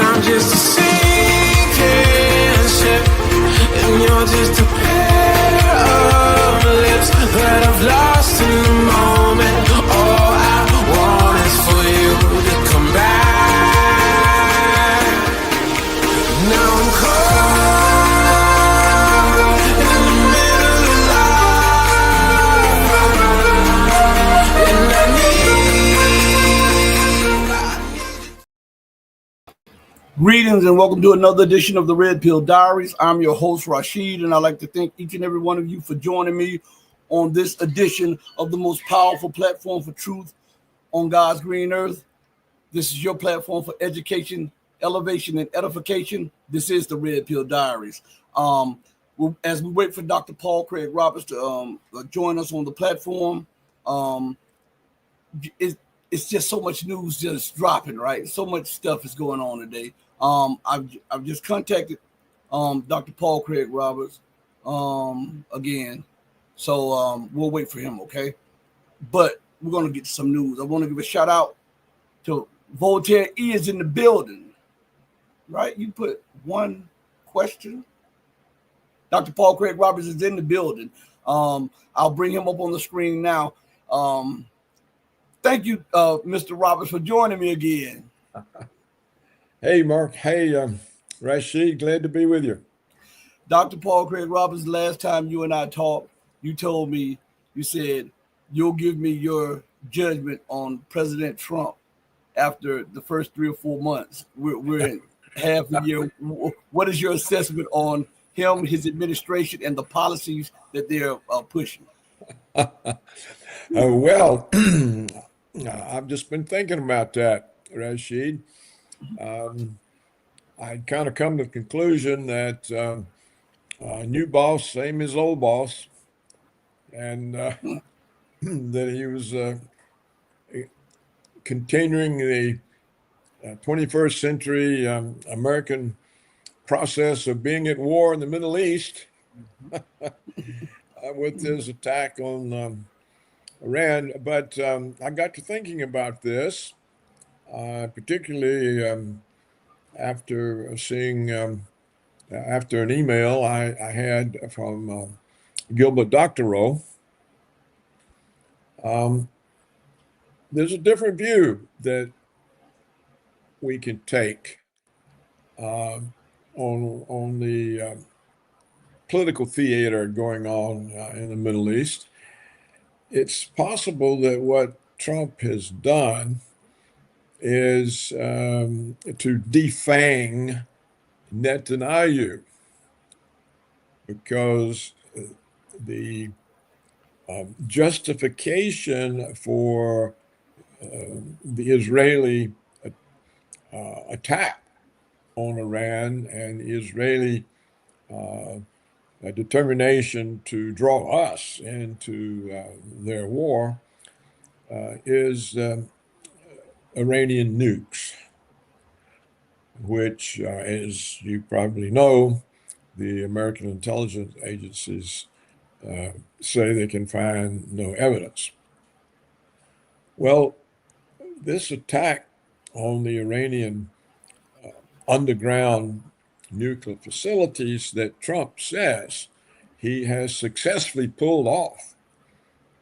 I'm just a sinking ship, and you're just a pair of lips that I've lost in the moment. All I want is for you to come back. Now I'm caught in the middle of life, and I need. Greetings and welcome to another edition of the Red Pill Diaries. I'm your host, Rashid, and I'd like to thank each and every one of you for joining me on this edition of the most powerful platform for truth on God's green earth. This is your platform for education, elevation, and edification. This is the Red Pill Diaries. As we wait for Dr. Paul Craig Roberts to join us on the platform, it's just so much news just dropping, right? So much stuff is going on today. I've just contacted Dr. Paul Craig Roberts again. So we'll wait for him, okay? But we're going to get some news. I want to give a shout out to Voltaire E is in the building, right? You put one question. Dr. Paul Craig Roberts is in the building. I'll bring him up on the screen now. Thank you, Mr. Roberts, for joining me again. Hey, Mark. Hey, Rashid. Glad to be with you. Dr. Paul Craig Roberts, last time you and I talked, you told me, you said, you'll give me your judgment on President Trump after the first 3 or 4 months. We're in half a year. What is your assessment on him, his administration, and the policies that they're pushing? Well, I've just been thinking about that, Rashid. I'd kind of come to the conclusion that new boss, same as old boss, and that he was continuing the 21st century American process of being at war in the Middle East with his attack on Iran. But I got to thinking about this, particularly after seeing, after an email I had from Gilbert Doctorow. There's a different view that we can take on the political theater going on in the Middle East. It's possible that what Trump has done is to defang Netanyahu, because the justification for the Israeli attack on Iran and the Israeli determination to draw us into their war is Iranian nukes, which, as you probably know, the American intelligence agencies say they can find no evidence. Well, this attack on the Iranian underground nuclear facilities that Trump says he has successfully pulled off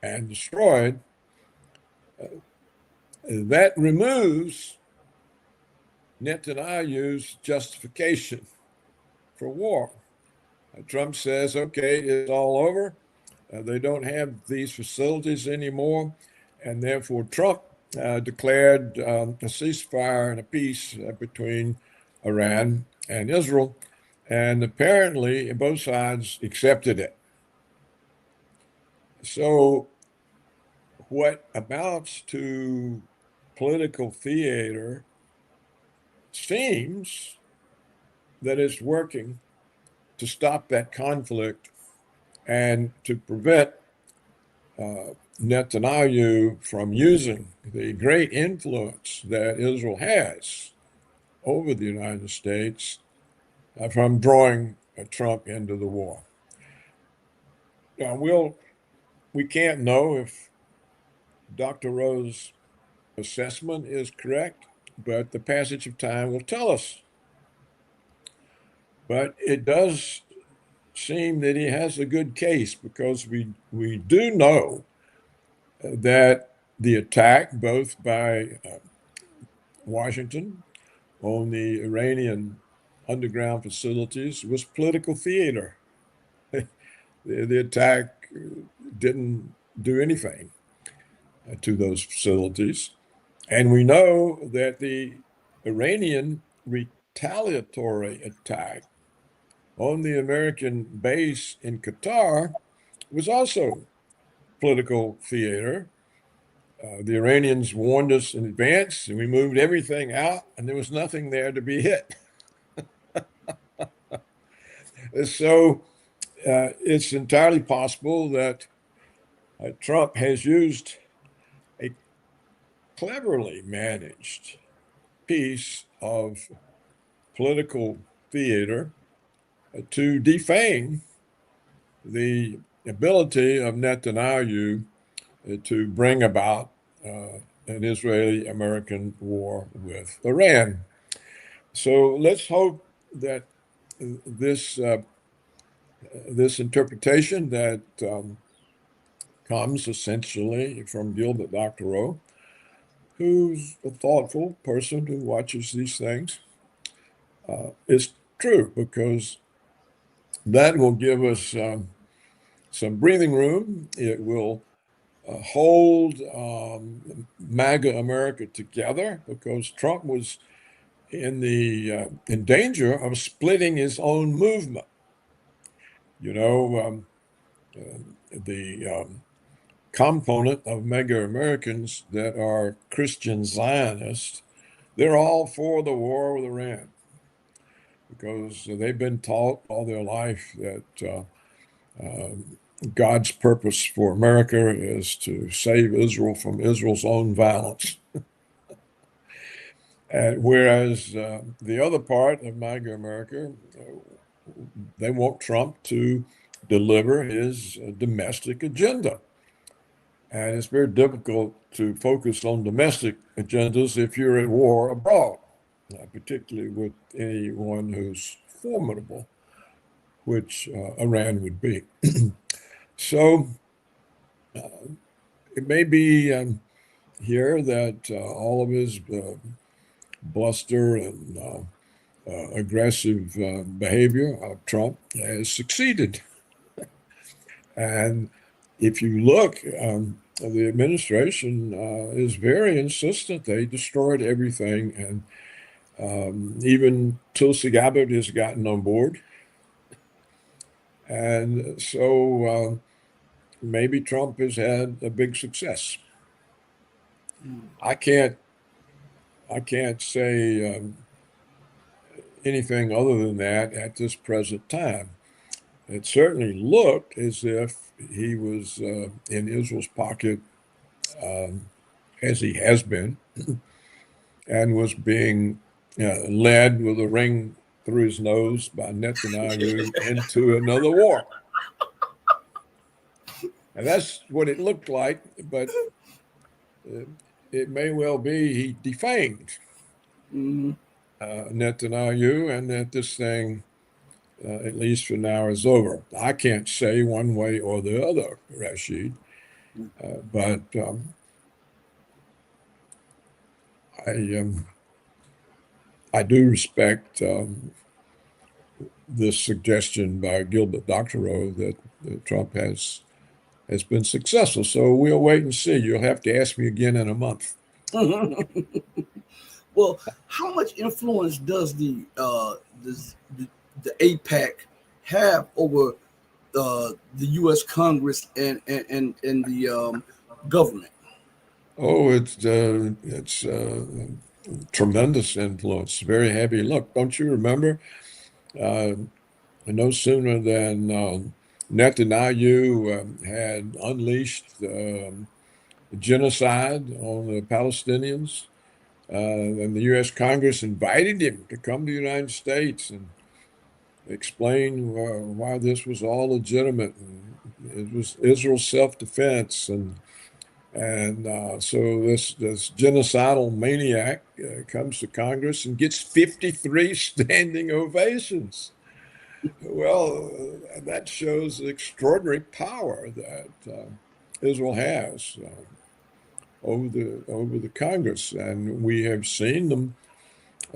and destroyed, that removes Netanyahu's justification for war. Trump says, okay, it's all over. They don't have these facilities anymore. And therefore, Trump declared a ceasefire and a peace between Iran and Israel. And apparently, both sides accepted it. So what amounts to political theater seems that it's working to stop that conflict and to prevent Netanyahu from using the great influence that Israel has over the United States from drawing Trump into the war. Now, we can't know if Dr. Rowe's assessment is correct, but the passage of time will tell us But it does seem that he has a good case, because we do know that the attack, both by Washington on the Iranian underground facilities, was political theater. The attack didn't do anything to those facilities. And we know that the Iranian retaliatory attack on the American base in Qatar was also political theater. The Iranians warned us in advance, and we moved everything out, and there was nothing there to be hit. So it's entirely possible that Trump has used a cleverly managed piece of political theater to defame the ability of Netanyahu to bring about an Israeli-American war with Iran. So let's hope that this this interpretation that comes essentially from Gilbert Doctorow, who's a thoughtful person who watches these things, is true, because that will give us some breathing room. It will hold MAGA America together, because Trump was in danger of splitting his own movement. You know, the component of MAGA Americans that are Christian Zionists, they're all for the war with Iran, because they've been taught all their life that God's purpose for America is to save Israel from Israel's own violence. Whereas the other part of MAGA America, they want Trump to deliver his domestic agenda. And it's very difficult to focus on domestic agendas if you're at war abroad, particularly with anyone who's formidable, which Iran would be. So it may be here that all of his bluster and aggressive behavior of Trump has succeeded. And if you look, the administration is very insistent. They destroyed everything, and even Tulsi Gabbard has gotten on board. And so maybe Trump has had a big success. I can't say anything other than that at this present time. It certainly looked as if he was in Israel's pocket, as he has been, and was being led with a ring through his nose by Netanyahu into another war. And that's what it looked like, but it may well be he defamed Netanyahu, and that this thing, at least for now, is over. I can't say one way or the other, Rashid, but I do respect this suggestion by Gilbert Doctorow that Trump has been successful. So we'll wait and see. You'll have to ask me again in a month. Well, how much influence does the APAC have over the U.S. Congress and the government? Oh, it's tremendous influence, very heavy. Look, don't you remember? No sooner than Netanyahu had unleashed genocide on the Palestinians, and the U.S. Congress invited him to come to the United States and explain why this was all legitimate. And it was Israel's self-defense, and so this genocidal maniac comes to Congress and gets 53 standing ovations. Well, that shows the extraordinary power that Israel has over the Congress, and we have seen them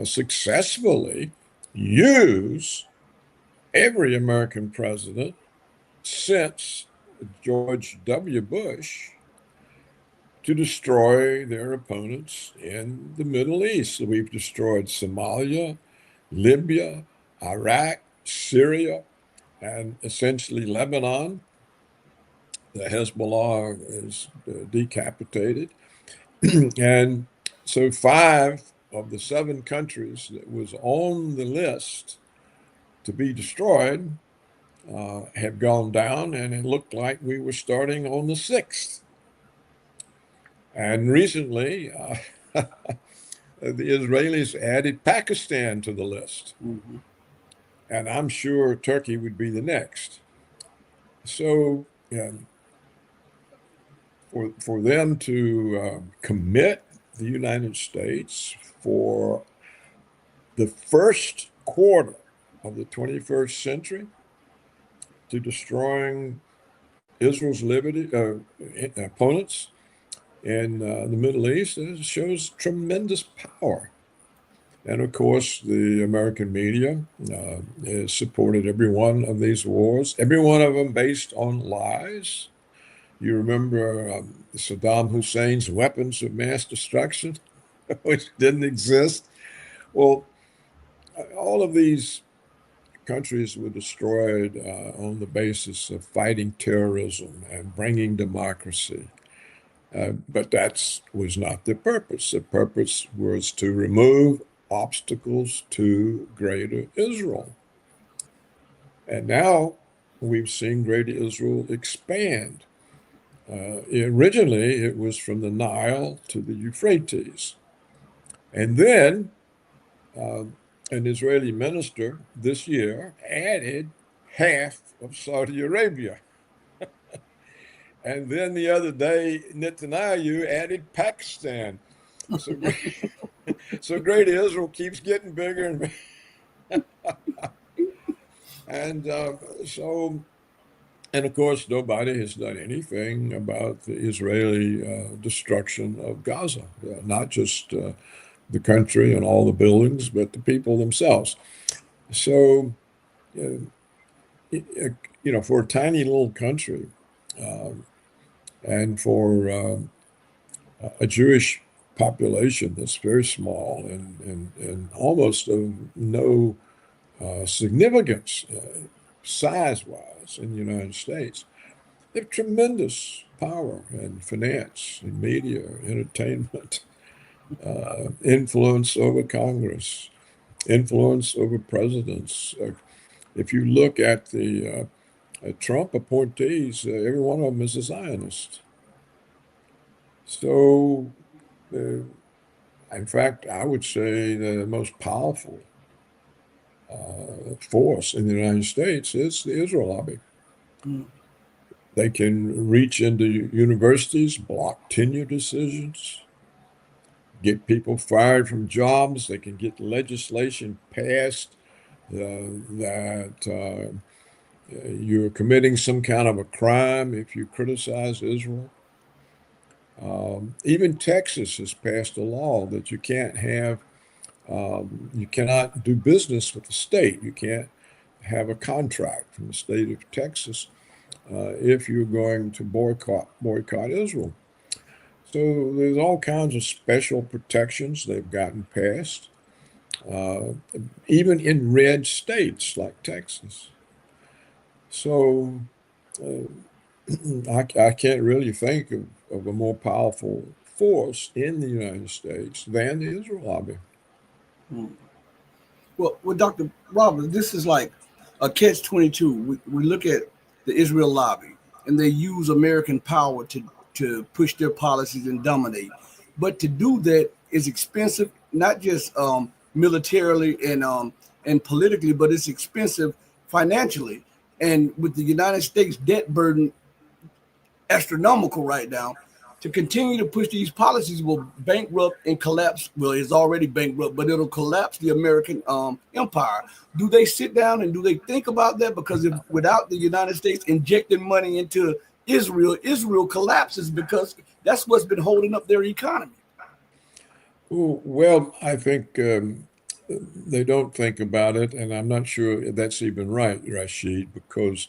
successfully use every American president since George W. Bush to destroy their opponents in the Middle East. We've destroyed Somalia, Libya, Iraq, Syria, and essentially Lebanon. The Hezbollah is decapitated. And so 5 of the 7 countries that was on the list to be destroyed have gone down, and it looked like we were starting on the 6th. And recently, the Israelis added Pakistan to the list. Mm-hmm. And I'm sure Turkey would be the next. So for them to commit the United States for the first quarter of the 21st century to destroying Israel's liberty opponents in the Middle East, it shows tremendous power. And of course, the American media has supported every one of these wars, every one of them based on lies. You remember Saddam Hussein's weapons of mass destruction, which didn't exist. Well, all of these countries were destroyed on the basis of fighting terrorism and bringing democracy. But that was not the purpose. The purpose was to remove obstacles to greater Israel. And now we've seen greater Israel expand. Originally, it was from the Nile to the Euphrates. And then an Israeli minister this year added half of Saudi Arabia. And then the other day, Netanyahu added Pakistan. So, so great Israel keeps getting bigger and bigger. And and of course, nobody has done anything about the Israeli destruction of Gaza, not just the country and all the buildings, but the people themselves. So, for a tiny little country, and for a Jewish population that's very small and almost of no significance size-wise in the United States, they have tremendous power and finance and media, entertainment, influence over Congress, influence over presidents. If you look at the Trump appointees, every one of them is a Zionist. So, in fact, I would say the most powerful force in the United States is the Israel lobby. Mm. They can reach into universities, block tenure decisions, get people fired from jobs. They can get legislation passed that you're committing some kind of a crime if you criticize Israel. Even Texas has passed a law that you can't have, you cannot do business with the state. You can't have a contract from the state of Texas if you're going to boycott Israel. So there's all kinds of special protections they've gotten passed, even in red states like Texas. So I can't really think of a more powerful force in the United States than the Israel lobby. Well, Dr. Roberts, this is like a catch-22. We look at the Israel lobby, and they use American power to push their policies and dominate. But to do that is expensive, not just militarily and politically, but it's expensive financially. And with the United States debt burden astronomical right now, to continue to push these policies will bankrupt and collapse. Well, it's already bankrupt, but it'll collapse the American empire. Do they sit down and do they think about that? Because if without the United States injecting money into Israel, Israel collapses because that's what's been holding up their economy. Well, I think they don't think about it, and I'm not sure that's even right, Rashid, because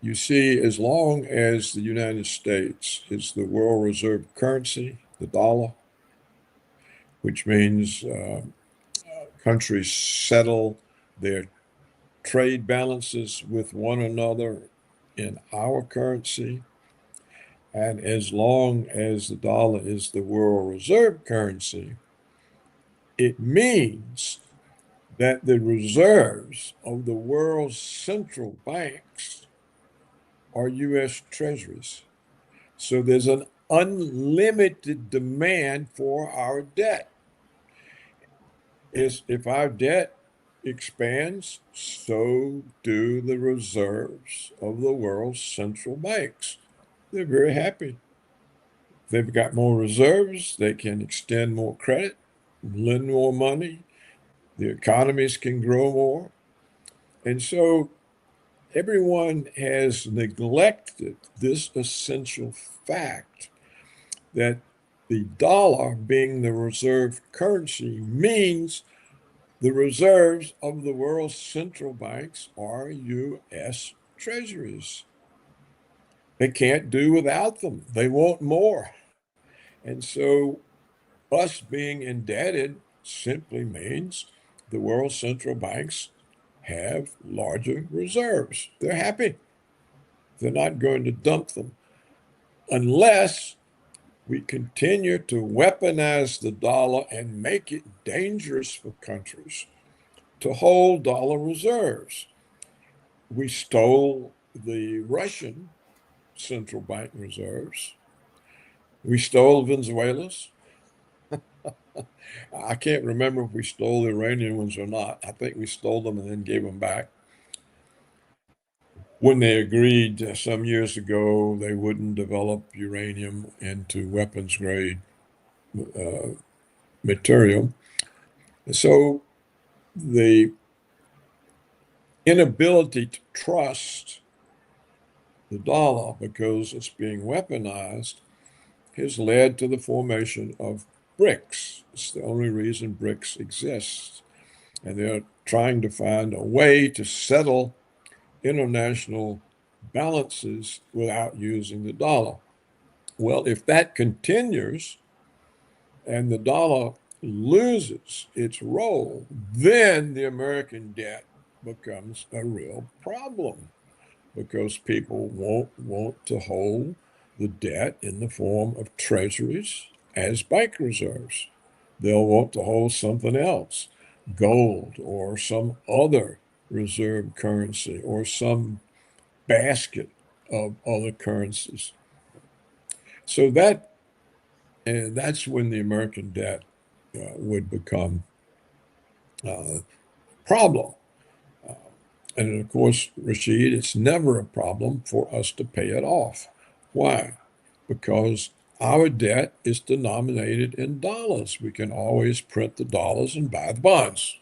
you see, as long as the United States is the world reserve currency, the dollar, which means countries settle their trade balances with one another in our currency, and as long as the dollar is the world reserve currency, it means that the reserves of the world's central banks are US Treasuries. So there's an unlimited demand for our debt. If our debt expands, so do the reserves of the world's central banks. They're very happy. They've got more reserves, they can extend more credit, lend more money, the economies can grow more. And so everyone has neglected this essential fact that the dollar being the reserve currency means the reserves of the world's central banks are US treasuries. They can't do without them. They want more. And so us being indebted simply means the world's central banks have larger reserves. They're happy. They're not going to dump them unless we continue to weaponize the dollar and make it dangerous for countries to hold dollar reserves. We stole the Russian central bank reserves. We stole Venezuela's. I can't remember if we stole the Iranian ones or not. I think we stole them and then gave them back. When they agreed some years ago they wouldn't develop uranium into weapons grade material. So the inability to trust the dollar because it's being weaponized has led to the formation of BRICS. It's the only reason BRICS exists. And they're trying to find a way to settle international balances without using the dollar. Well, if that continues and the dollar loses its role, then the American debt becomes a real problem because people won't want to hold the debt in the form of treasuries as bank reserves. They'll want to hold something else, gold or some other reserve currency or some basket of other currencies. So that's when the American debt would become a problem. And of course, Rashid, it's never a problem for us to pay it off. Why? Because our debt is denominated in dollars. We can always print the dollars and buy the bonds.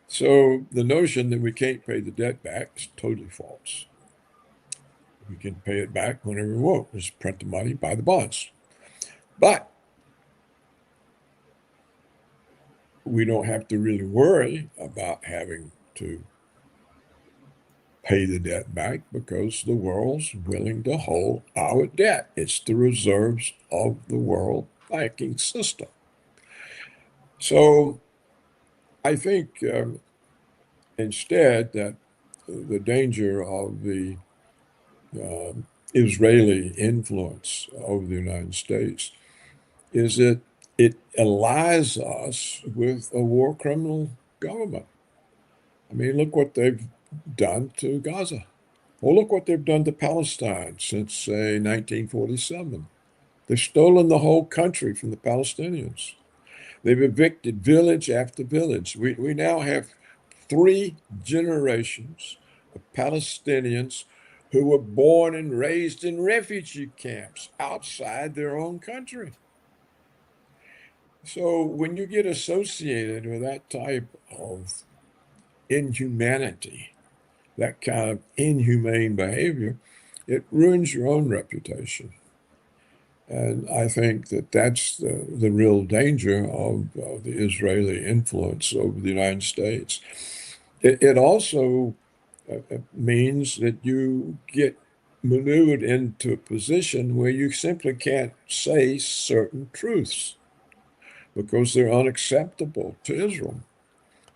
So the notion that we can't pay the debt back is totally false. We can pay it back whenever we want. Just print the money, buy the bonds. But we don't have to really worry about having to pay the debt back because the world's willing to hold our debt. It's the reserves of the world banking system. So I think instead that the danger of the Israeli influence over the United States is that it allies us with a war criminal government. I mean, look what they've done to Gaza. Well, look what they've done to Palestine since, say, 1947. They've stolen the whole country from the Palestinians. They've evicted village after village. We now have 3 generations of Palestinians who were born and raised in refugee camps outside their own country. So when you get associated with that type of inhumanity, that kind of inhumane behavior, it ruins your own reputation. And I think that that's the real danger of the Israeli influence over the United States. It also means that you get maneuvered into a position where you simply can't say certain truths because they're unacceptable to Israel.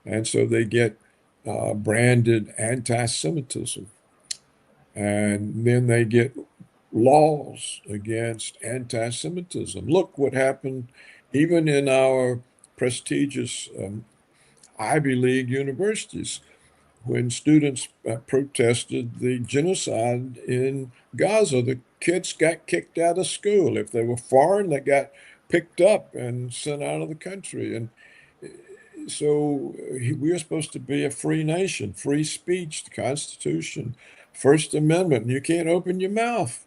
And so they get branded anti-Semitism. And then they get laws against anti-Semitism. Look what happened even in our prestigious Ivy League universities when students protested the genocide in Gaza. The kids got kicked out of school. If they were foreign, they got picked up and sent out of the country. And so we're supposed to be a free nation, free speech, the Constitution, First Amendment. You can't open your mouth.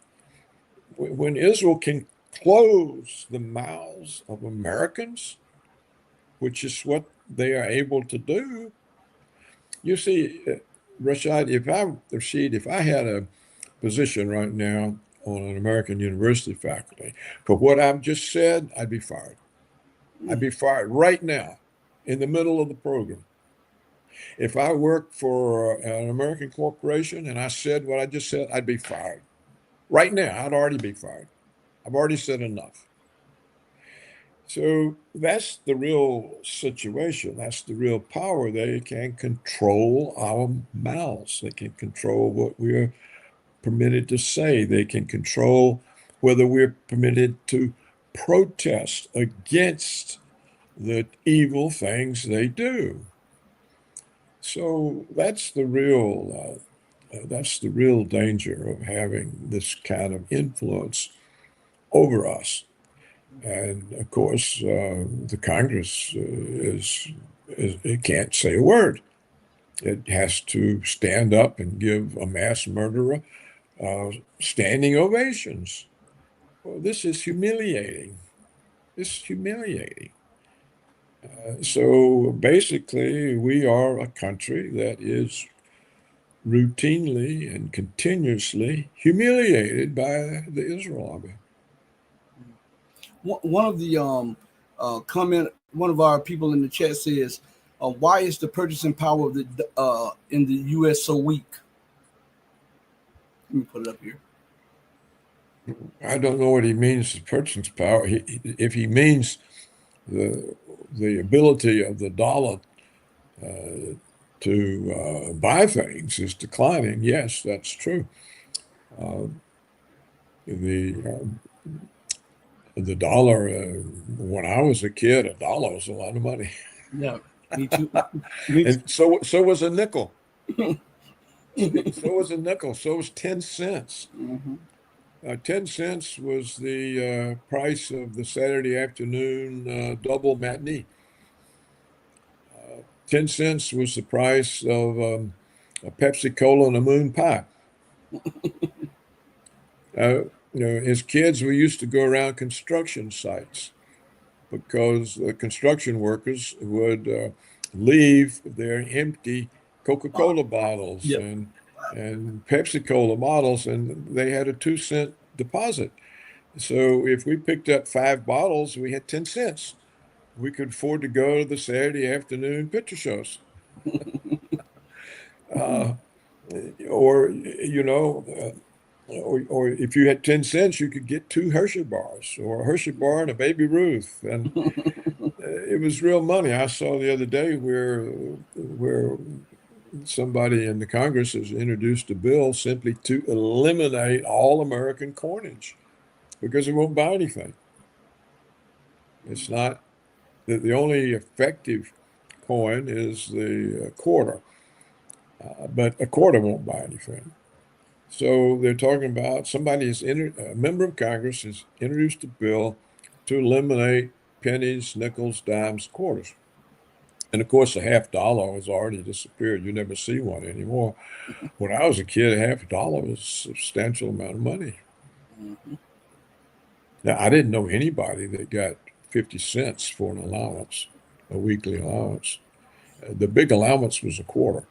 When Israel can close the mouths of Americans, which is what they are able to do, you see, Rashad, if I had a position right now on an American university faculty for what I've just said, I'd be fired. I'd be fired right now in the middle of the program. If I worked for an American corporation and I said what I just said, I'd be fired. Right now, I'd already be fired. I've already said enough. So that's the real situation. That's the real power. They can control our mouths. They can control what we're permitted to say. They can control whether we're permitted to protest against the evil things they do. So that's the real danger of having this kind of influence over us. And of course, the Congress it can't say a word. It has to stand up and give a mass murderer standing ovations. Well, this is humiliating. This is humiliating. So basically, we are a country that is routinely and continuously humiliated by the Israel army. One of the one of our people in the chat says, "Why is the purchasing power of the in the U.S. so weak?" Let me put it up here. I don't know what he means, the purchasing power. If he means the ability of the dollar to buy things is declining, yes, that's true. The dollar, when I was a kid, $1 was a lot of money. Yeah, me too. And so was a nickel. So was a nickel. So was 10 cents. Mm-hmm. 10 cents was the price of the Saturday afternoon double matinee. 10 cents was the price of a Pepsi Cola and a moon pie. As kids, we used to go around construction sites because construction workers would leave their empty Coca-Cola bottles Yep. and Pepsi Cola bottles, and they had a 2-cent deposit. So if we picked up 5 bottles, we had 10 cents. We could afford to go to the Saturday afternoon picture shows. Or if you had 10 cents, you could get 2 Hershey bars or a Hershey bar and a Baby Ruth. And it was real money. I saw the other day where somebody in the Congress has introduced a bill simply to eliminate all American coinage because it won't buy anything. It's not the only effective coin is the quarter, but a quarter won't buy anything. So they're talking about a member of Congress has introduced a bill to eliminate pennies, nickels, dimes, quarters. And of course, a $50 has already disappeared. You never see one anymore. When I was a kid, a $50 was a substantial amount of money. Mhm. Now, I didn't know anybody that got 50 cents for an allowance, a weekly allowance. The big allowance was a quarter.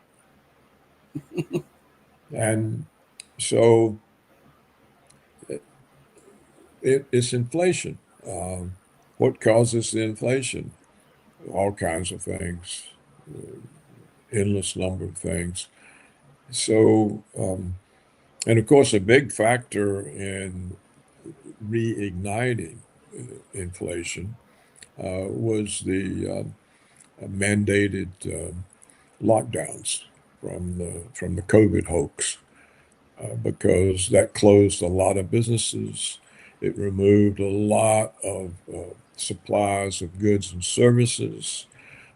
And so it's inflation. What causes the inflation? All kinds of things, endless number of things. So, and of course, a big factor in reigniting inflation was the mandated lockdowns from the COVID hoax, because that closed a lot of businesses. It removed a lot of supplies of goods and services.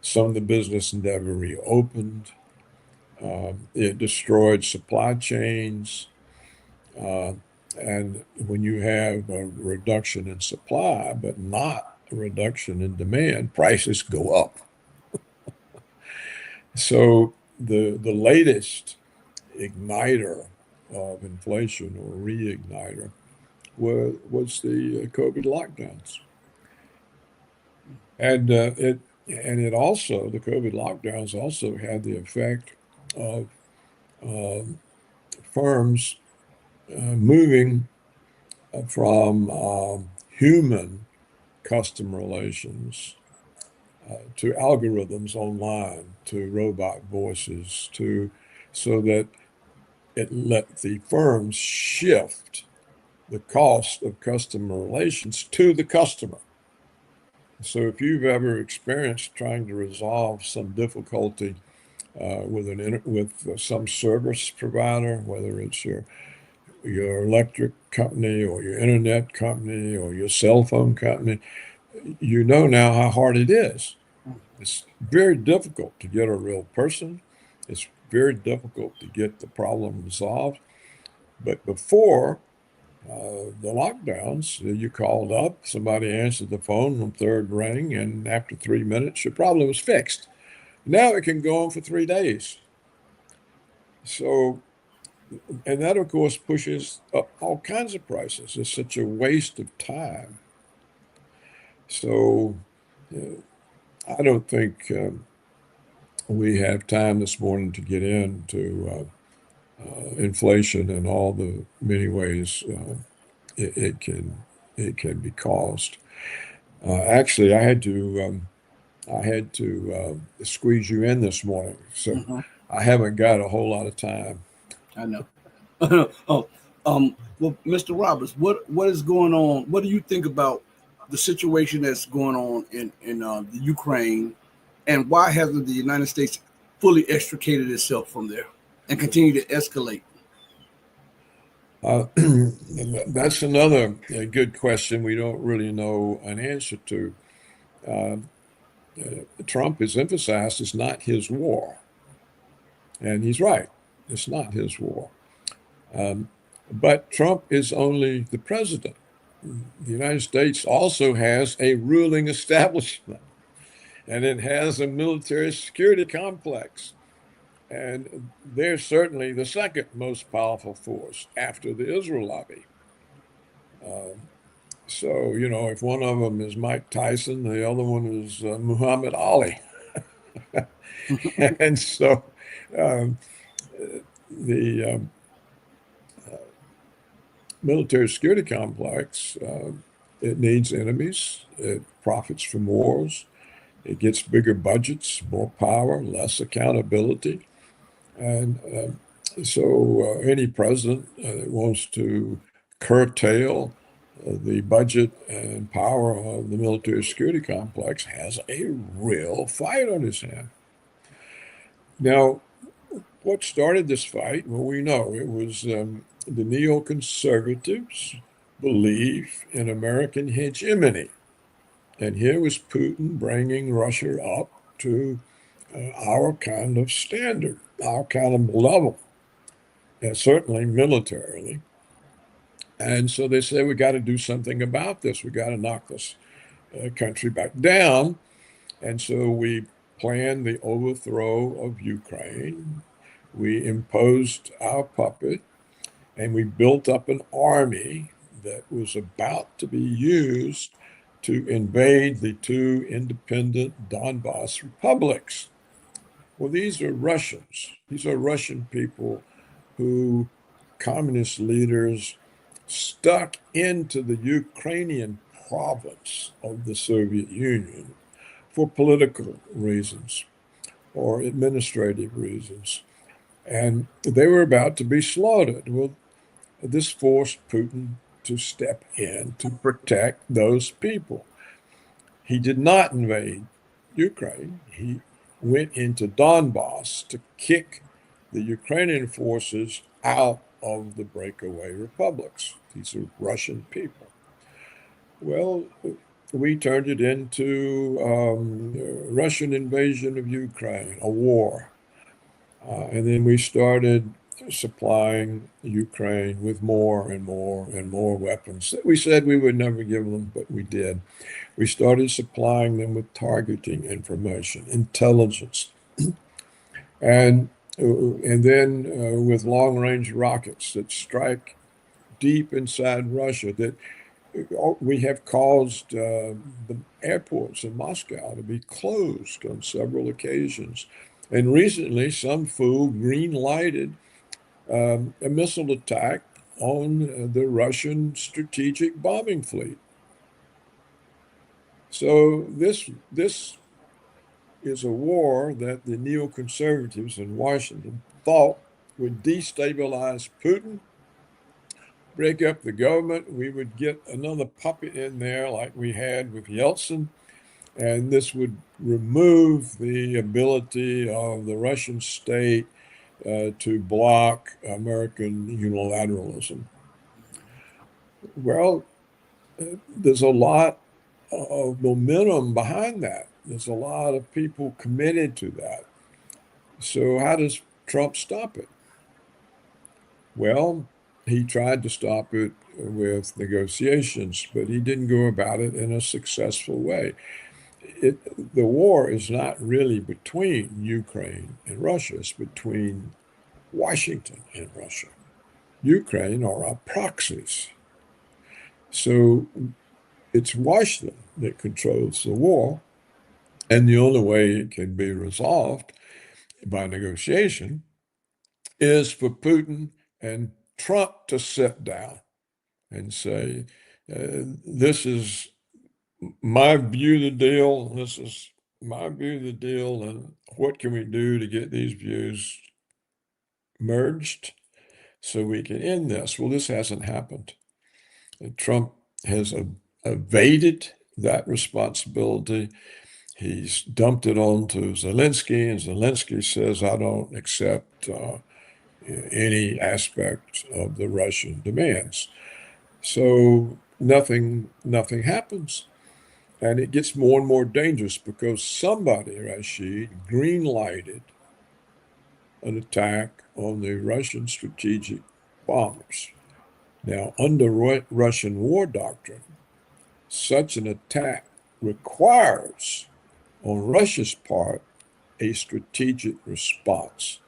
Some of the business never reopened. It destroyed supply chains. Uh, and when you have a reduction in supply, but not a reduction in demand, prices go up. So the latest igniter of inflation or reigniter was the COVID lockdowns, and it also, the COVID lockdowns also had the effect of um, firms moving from human customer relations to algorithms online, to robot voices, to so that it let the firms shift the cost of customer relations to the customer. So if you've ever experienced trying to resolve some difficulty with some service provider, whether it's your electric company or your internet company or your cell phone company, you know now how hard it is. It's very difficult to get a real person. It's very difficult to get the problem resolved. But before the lockdowns, you called up, somebody answered the phone on third ring, and after 3 minutes, your problem was fixed. Now it can go on for 3 days. So, and that, of course, pushes up all kinds of prices. It's such a waste of time. So, I don't think we have time this morning to get into inflation and all the many ways it, it can it can be caused. Actually, I had to squeeze you in this morning, so Mhm. I haven't got a whole lot of time. I know. Oh, well, Mr. Roberts, what is going on? What do you think about the situation that's going on in the Ukraine, and why hasn't the United States fully extricated itself from there and continue to escalate? Uh, that's another good question we don't really know an answer to. Uh, Trump has emphasized it's not his war, and he's right. It's not his war. Um, but Trump is only the president. The United States also has a ruling establishment, and it has a military security complex. And they're certainly the second most powerful force after the Israel lobby. Um, so, if one of them is Mike Tyson, the other one is Muhammad Ali. And so um, the military security complex, it needs enemies, it profits from wars, it gets bigger budgets, more power, less accountability. And so any president that wants to curtail the budget and power of the military security complex has a real fight on his hand. Now, what started this fight? Well, we know it was the neoconservatives' belief in American hegemony. And here was Putin bringing Russia up to our kind of standard, our kind of level, and certainly militarily. And so they said, we got to do something about this. We got to knock this country back down. And so we planned the overthrow of Ukraine. We imposed our puppet, and we built up an army that was about to be used to invade the two independent Donbas republics. Well, these are Russians. These are Russian people who communist leaders stuck into the Ukrainian province of the Soviet Union for political reasons or administrative reasons. And they were about to be slaughtered. Well, this forced Putin to step in to protect those people. He did not invade Ukraine. He went into Donbass to kick the Ukrainian forces out of the breakaway republics. These are Russian people. Well, we turned it into Russian invasion of Ukraine, a war. And then we started supplying Ukraine with more and more and more weapons that we said we would never give them, but we did. We started supplying them with targeting information, intelligence, and then with long-range rockets that strike deep inside Russia. That we have caused the airports in Moscow to be closed on several occasions. And recently, some fool green-lighted a missile attack on the Russian strategic bombing fleet. So this is a war that the neoconservatives in Washington thought would destabilize Putin, break up the government. We would get another puppet in there like we had with Yeltsin, and this would remove the ability of the Russian state to block American unilateralism. Well, there's a lot of momentum behind that. There's a lot of people committed to that. So how does Trump stop it? Well, he tried to stop it with negotiations, but he didn't go about it in a successful way. The war is not really between Ukraine and Russia. It's between Washington and Russia. Ukraine are our proxies. So it's Washington that controls the war. And the only way it can be resolved by negotiation is for Putin and Trump to sit down and say, this is my view of the deal. This is my view of the deal. And what can we do to get these views merged so we can end this? Well, this hasn't happened. Trump has evaded that responsibility. He's dumped it on to Zelensky, and Zelensky says, I don't accept any aspect of the Russian demands. So nothing happens. And it gets more and more dangerous because somebody, Rashid, green-lighted an attack on the Russian strategic bombers. Now, under Russian war doctrine, such an attack requires, on Russia's part, a strategic response.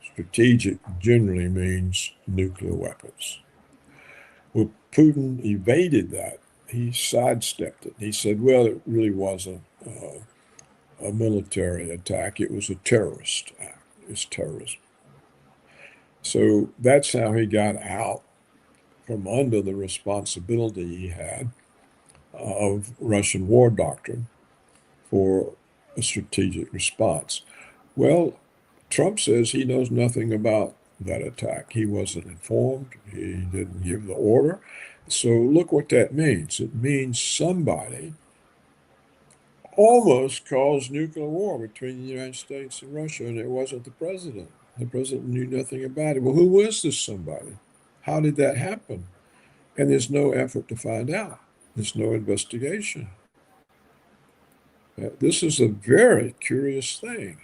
Strategic generally means nuclear weapons. Well, Putin evaded that. He sidestepped it. He said, well, it really wasn't a military attack. It was a terrorist act. It's terrorism. So that's how he got out from under the responsibility he had of Russian war doctrine for a strategic response. Well, Trump says he knows nothing about that attack. He wasn't informed. He didn't give the order. So look what that means. It means somebody almost caused nuclear war between the United States and Russia, and it wasn't the president. The president knew nothing about it. Well, who was this somebody? How did that happen? And there's no effort to find out. There's no investigation. This is a very curious thing,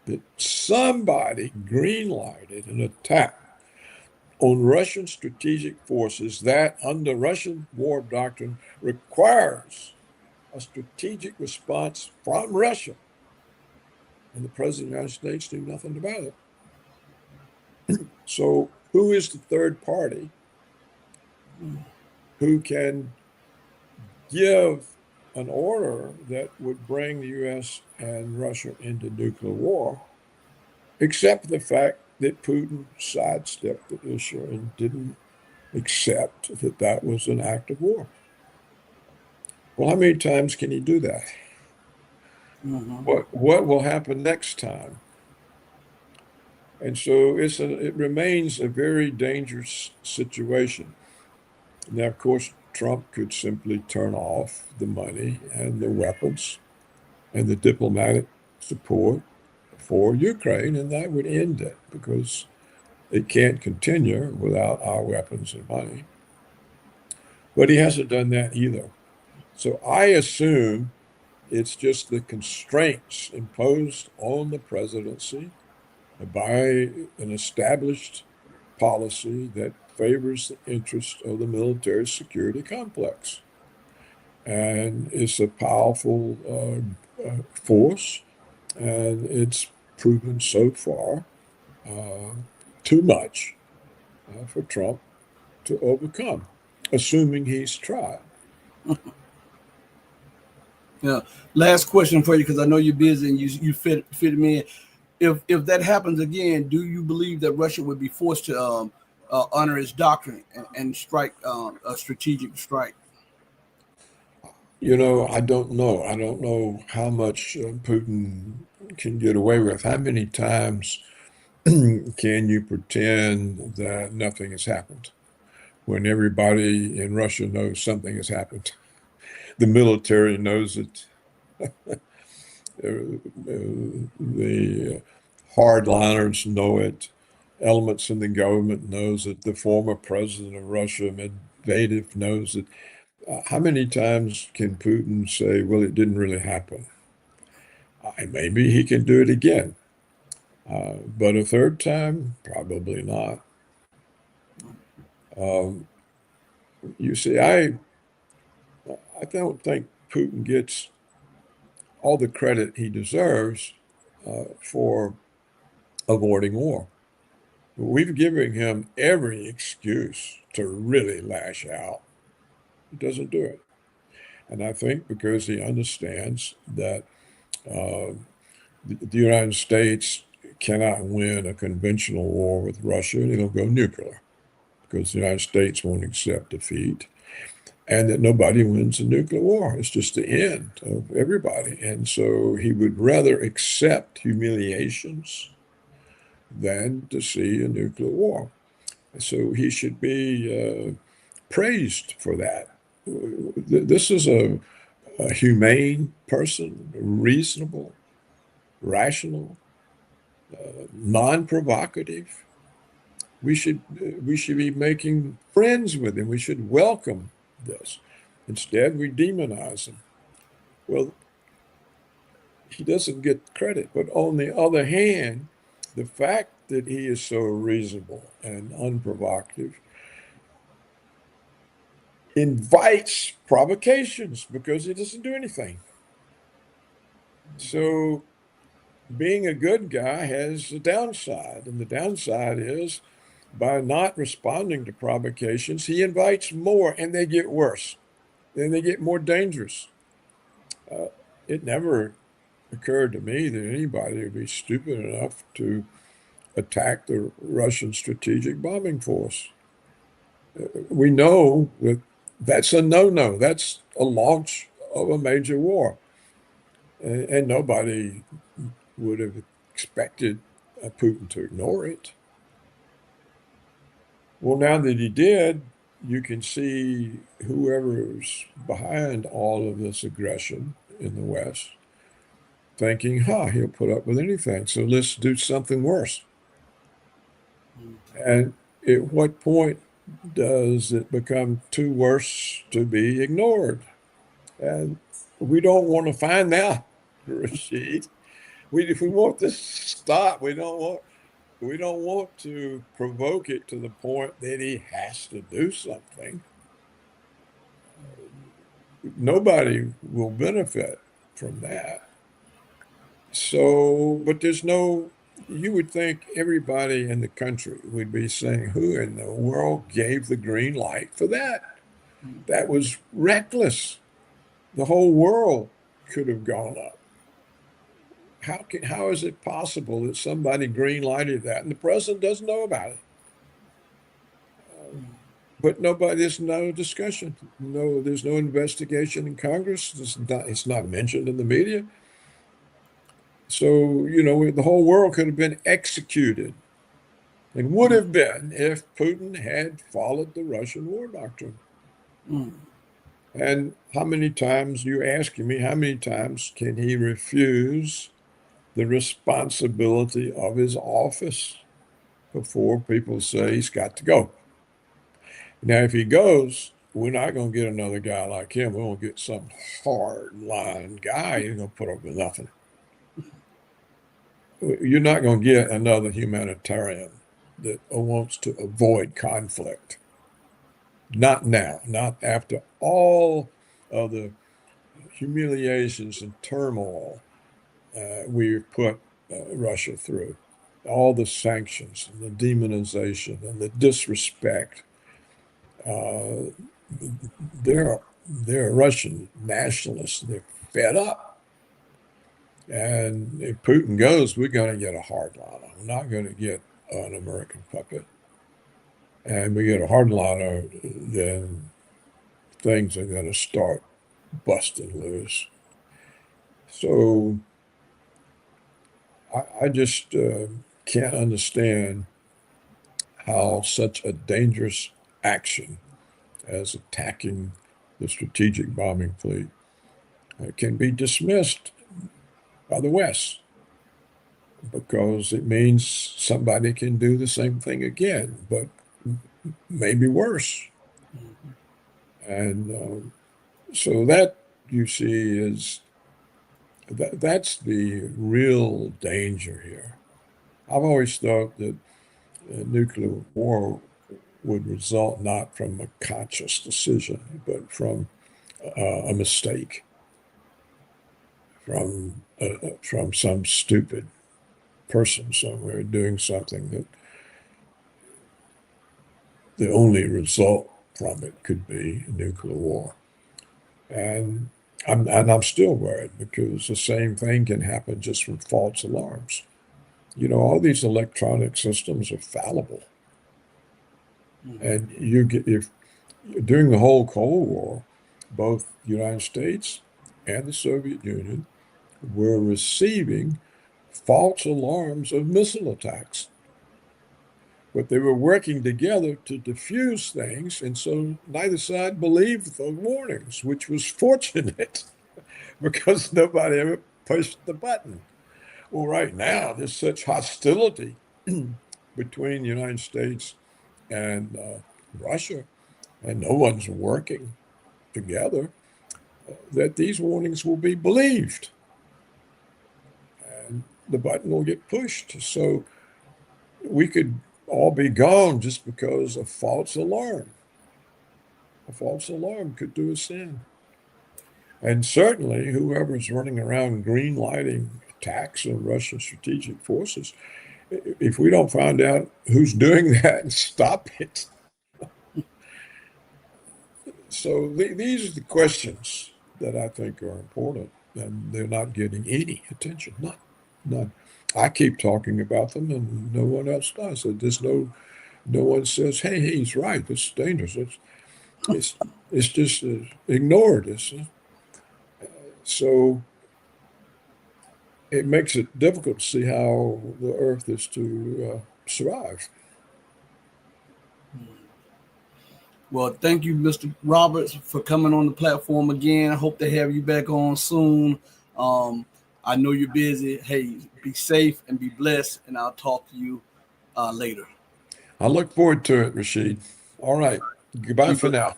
that somebody green-lighted an attack on Russian strategic forces that, under Russian war doctrine, requires a strategic response from Russia. and the President of the United States do nothing about it. So who is the third party who can give an order that would bring the U.S. and Russia into nuclear war, except the fact that Putin sidestepped the issue and didn't accept that that was an act of war? Well, how many times can he do that? Mm-hmm. What will happen next time? And so it remains a very dangerous situation. Now, of course, Trump could simply turn off the money and the weapons and the diplomatic support for Ukraine, and that would end it because it can't continue without our weapons and money. But he hasn't done that either. So I assume it's just the constraints imposed on the presidency by an established policy that favors the interest of the military security complex. And it's a powerful force, and it's proven so far too much for Trump to overcome, assuming he's tried. Yeah. Last question for you, because I know you're busy and you fit me in. If that happens again, do you believe that Russia would be forced to honor its doctrine and strike a strategic strike? You know, I don't know. I don't know how much Putin can get away with. How many times can you pretend that nothing has happened when everybody in Russia knows something has happened? The military knows it. The hardliners know it. Elements in the government knows it. The former president of Russia, Medvedev, knows it. How many times can Putin say, well, it didn't really happen? Maybe he can do it again. But a third time, probably not. Um, you see, I don't think Putin gets all the credit he deserves for avoiding war. We've given him every excuse to really lash out. He doesn't do it. And I think because he understands that the United States cannot win a conventional war with Russia, and it'll go nuclear because the United States won't accept defeat, and that nobody wins a nuclear war. It's just the end of everybody. And so he would rather accept humiliations than to see a nuclear war. So he should be praised for that. This is a humane person, reasonable, rational, non-provocative. We should be making friends with him. We should welcome this. Instead, we demonize him. Well, he doesn't get credit. But on the other hand, the fact that he is so reasonable and unprovocative invites provocations because he doesn't do anything. So being a good guy has a downside, and the downside is by not responding to provocations, he invites more, and they get worse. Then they get more dangerous. It never occurred to me that anybody would be stupid enough to attack the Russian strategic bombing force. We know that that's a no-no. That's a launch of a major war. And nobody would have expected Putin to ignore it. Well, now that he did, you can see whoever's behind all of this aggression in the West thinking, he'll put up with anything. So let's do something worse. And at what point does it become too worse to be ignored? And we don't want to find out, Rashid. If we want this to stop, we don't want to provoke it to the point that he has to do something. Nobody will benefit from that. So, but there's no, you would think everybody in the country would be saying, who in the world gave the green light for that? That was reckless. The whole world could have gone up. How is it possible that somebody green lighted that and the president doesn't know about it? But there's no discussion. No, there's no investigation in Congress. It's not mentioned in the media. So, the whole world could have been executed and would have been if Putin had followed the Russian war doctrine. Mm. And how many times, you asking me, how many times can he refuse the responsibility of his office before people say he's got to go? Now, if he goes, we're not going to get another guy like him. We're going to get some hard line guy. He's going to put up with nothing. You're not going to get another humanitarian that wants to avoid conflict. Not now, not after all of the humiliations and turmoil we've put Russia through, all the sanctions and the demonization and the disrespect. They're Russian nationalists. They're fed up. And if Putin goes, we're going to get a hardliner. We're not going to get an American puppet. And we get a hardliner, then things are going to start busting loose. So I just can't understand how such a dangerous action as attacking the strategic bombing fleet can be dismissed by the West, because it means somebody can do the same thing again, but maybe worse. And so that, you see, that's the real danger here. I've always thought that nuclear war would result not from a conscious decision, but from a mistake, from some stupid person somewhere doing something that the only result from it could be nuclear war. And I'm still worried, because the same thing can happen just from false alarms. All these electronic systems are fallible. And if during the whole Cold War, both the United States and the Soviet Union were receiving false alarms of missile attacks. But they were working together to diffuse things, and so neither side believed the warnings, which was fortunate because nobody ever pushed the button. Well, right now, there's such hostility between the United States and Russia, and no one's working together, that these warnings will be believed. And the button will get pushed. So we could all be gone just because a false alarm. A false alarm could do us in. And certainly whoever's running around green lighting attacks on Russian strategic forces, if we don't find out who's doing that and stop it. So these are the questions that I think are important, and they're not getting any attention. None. I keep talking about them, and no one else does. There's no one says, "Hey, he's right. This is dangerous." It's just ignored. So it makes it difficult to see how the Earth is to survive. Well, thank you, Mr. Roberts, for coming on the platform again. I hope to have you back on soon. I know you're busy. Hey, be safe and be blessed, and I'll talk to you later. I look forward to it, Rashid. All right. Goodbye for now.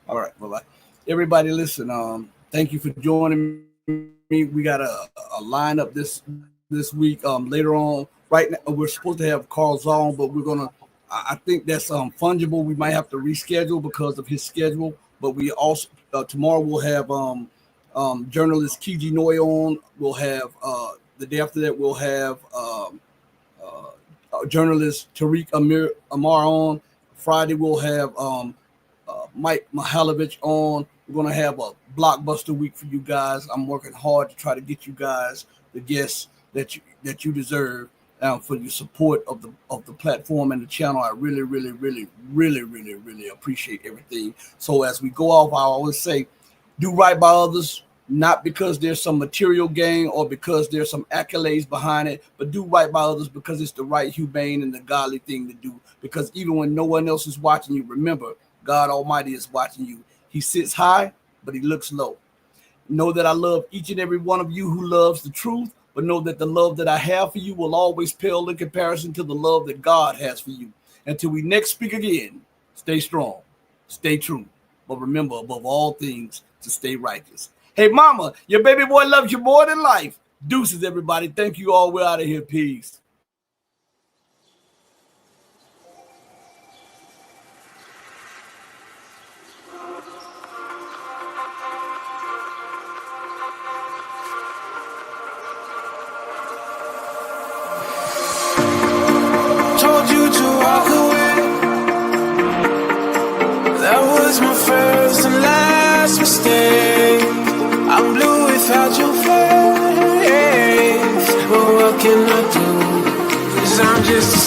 All right. Bye-bye. Everybody, listen, thank you for joining me. We got a lineup this week. Later on, right now, we're supposed to have Carl Zong, but I think that's fungible. We might have to reschedule because of his schedule. But we also tomorrow we'll have journalist Kiji Noy on. We'll have The day after that, we'll have journalist Tariq Amar on. Friday, we'll have Mike Mihalovich on. We're going to have a blockbuster week for you guys. I'm working hard to try to get you guys the guests that you deserve for your support of the platform and the channel. I really, really, really, really, really, really appreciate everything. So as we go off, I always say, do right by others, not because there's some material gain or because there's some accolades behind it, but do right by others because it's the right, humane, and the godly thing to do. Because even when no one else is watching you, remember, God Almighty is watching you. He sits high, but he looks low. Know that I love each and every one of you who loves the truth, but know that the love that I have for you will always pale in comparison to the love that God has for you. Until we next speak again, stay strong, stay true, but remember above all things to stay righteous. Hey, mama, your baby boy loves you more than life. Deuces, everybody. Thank you all. We're out of here. Peace. Told you to walk away. That was my first and last mistake. I'm blue without your face. But what can I do? 'Cause I'm just